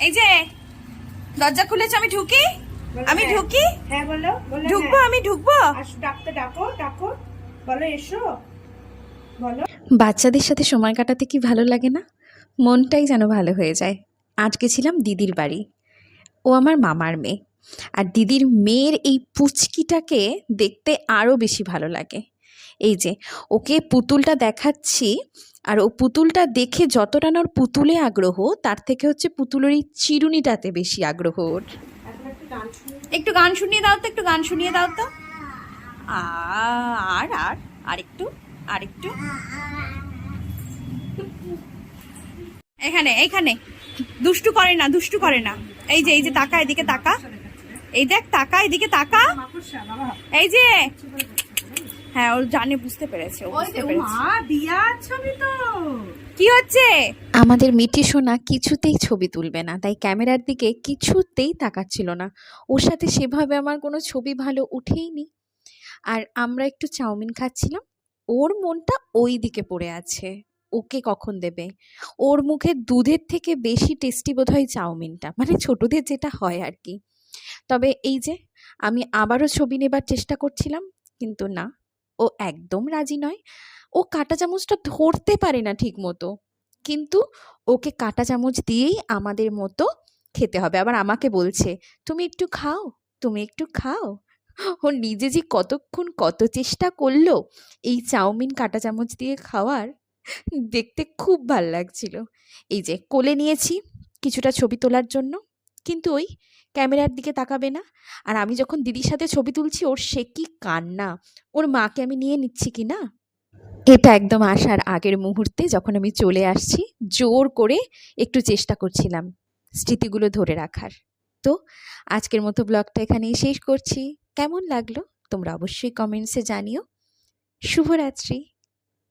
এই যে দরজা খুলেছে, আমি ঢুকি? আমি ঢুকি? হ্যাঁ বলো, ঢুকবো? আমি ঢুকবো? ডাকতে ডাকো ডাকো, বলো এসো, বলো। বাচ্চাদের সাথে সময় কাটাতে কি ভালো লাগে না? মনটাই যেন ভালো হয়ে যায়। আজকে ছিলাম দিদির বাড়ি। ও আমার মামার মেয়ে। আর দিদির মেয়ের এই পুচকিটাকে দেখতে আরও বেশি ভালো লাগে। এই যে ওকে পুতুলটা দেখাচ্ছি, আর ও পুতুলটা দেখে যতটা না ওর পুতুলে আগ্রহ, তার থেকে হচ্ছে পুতুলের এই চিরুনিটাতে বেশি আগ্রহ ওর। একটু গান শুনিয়ে দাও তো, একটু গান শুনিয়ে দাও তো। আর আর আরেকটু, আরেকটু। এখানে এইখানে দুষ্টু করে না, দুষ্টু করে না। এই যে, এই যে তাকা, এদিকে তাকা। এই দেখ, তাকা, এদিকে তাকা। এই যে, হ্যাঁ ও জানে, বুঝতে পেরেছে, ও বুঝতে পেরেছে। দিয়া ছবি তো কি হচ্ছে? আমাদের মিঠি সোনা কিছুতেই ছবি তুলবে না, তাই ক্যামেরার দিকে কিছুতেই তাকাচ্ছিল না। ওর সাথে সেভাবে আমার কোনো ছবি ভালো উঠেইনি। আর আমরা একটু চাউমিন খাচ্ছিলাম, ওর মনটা ওই দিকে পড়ে আছে, ওকে কখন দেবে। ওর মুখে দুধের থেকে বেশি টেস্টি বোধহয় চাউমিনটা, মানে ছোটদের যেটা হয় আর কি। তবে এই যে আমি আবারও ছবি নেবার চেষ্টা করছিলাম, কিন্তু না, ও একদম রাজি নয়। ও কাঁটা চামচটা ধরতে পারে না ঠিক মতো, কিন্তু ওকে কাঁটা চামচ দিয়েই আমাদের মতো খেতে হবে। আবার আমাকে বলছে, তুমি একটু খাও, তুমি একটু খাও। ও নিজে যে কতক্ষণ কত চেষ্টা করলো এই চাউমিন কাঁটা চামচ দিয়ে খাওয়ার, দেখতে খুব ভাল লাগছিল। এই যে কোলে নিয়েছি কিছুটা ছবি তোলার জন্য, কিন্তু ওই ক্যামেরার দিকে তাকাবে না। আর আমি যখন দিদির সাথে ছবি তুলছি, ওর সে কি কান্না, ওর মাকে আমি নিয়ে নিচ্ছি কি না। এটা একদম আসার আগের মুহূর্তে যখন আমি চলে আসছি, জোর করে একটু চেষ্টা করছিলাম স্মৃতিগুলো ধরে রাখার। তো আজকের মতো ব্লগটা এখানেই শেষ করছি। কেমন লাগলো তোমরা অবশ্যই কমেন্টসে জানিও। শুভরাত্রি।